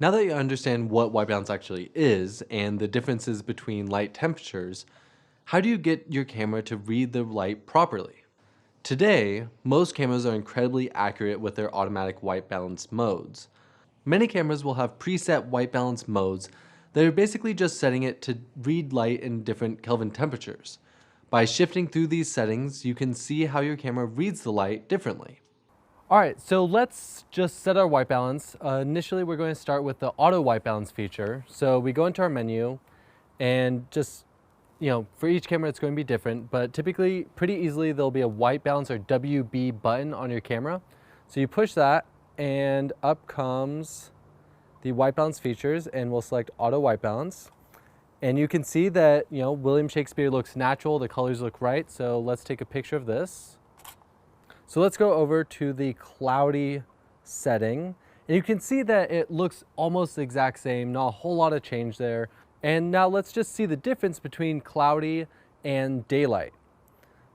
Now that you understand what white balance actually is and the differences between light temperatures, how do you get your camera to read the light properly? Today, most cameras are incredibly accurate with their automatic white balance modes. Many cameras will have preset white balance modes that are basically just setting it to read light in different Kelvin temperatures. By shifting through these settings, you can see how your camera reads the light differently. All right, so let's just set our white balance. Initially, we're going to start with the auto white balance feature. So we go into our menu and just, for each camera, it's going to be different, but typically pretty easily, there'll be a white balance or WB button on your camera. So you push that and up comes the white balance features and we'll select auto white balance. And you can see that, William Shakespeare looks natural, the colors look right. So let's take a picture of this. So let's go over to the cloudy setting. And you can see that it looks almost the exact same, not a whole lot of change there. And now let's just see the difference between cloudy and daylight.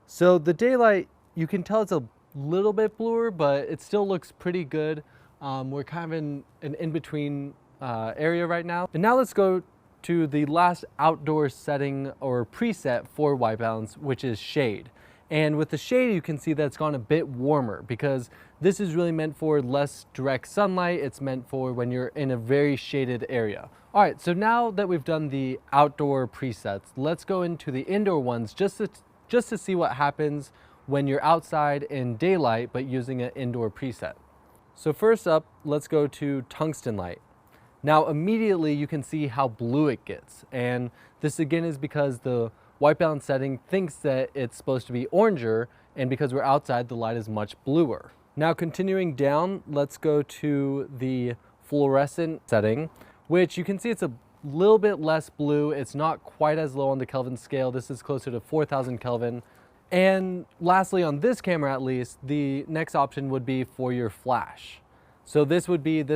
So the daylight, you can tell it's a little bit bluer, but it still looks pretty good. We're kind of in an in-between area right now. And now let's go to the last outdoor setting or preset for white balance, which is shade. And with the shade, you can see that it's gone a bit warmer because this is really meant for less direct sunlight. It's meant for when you're in a very shaded area. All right, so now that we've done the outdoor presets, let's go into the indoor ones just to see what happens when you're outside in daylight but using an indoor preset. So first up, let's go to tungsten light. Now immediately you can see how blue it gets. And this again is because the white balance setting thinks that it's supposed to be oranger, and because we're outside, the light is much bluer. Now continuing down, let's go to the fluorescent setting, which you can see it's a little bit less blue. It's not quite as low on the Kelvin scale. This is closer to 4,000 Kelvin. And lastly, on this camera at least, the next option would be for your flash. So this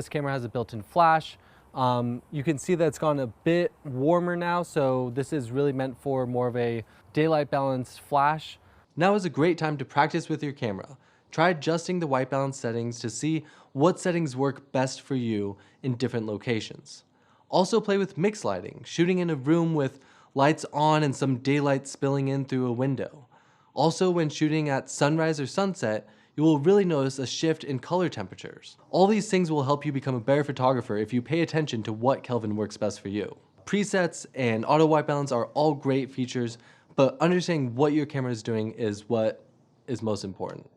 camera has a built-in flash. You can see that it's gone a bit warmer now, so this is really meant for more of a daylight balance flash. Now is a great time to practice with your camera. Try adjusting the white balance settings to see what settings work best for you in different locations. Also play with mixed lighting, shooting in a room with lights on and some daylight spilling in through a window. Also, when shooting at sunrise or sunset, you will really notice a shift in color temperatures. All these things will help you become a better photographer if you pay attention to what Kelvin works best for you. Presets and auto white balance are all great features, but understanding what your camera is doing is what is most important.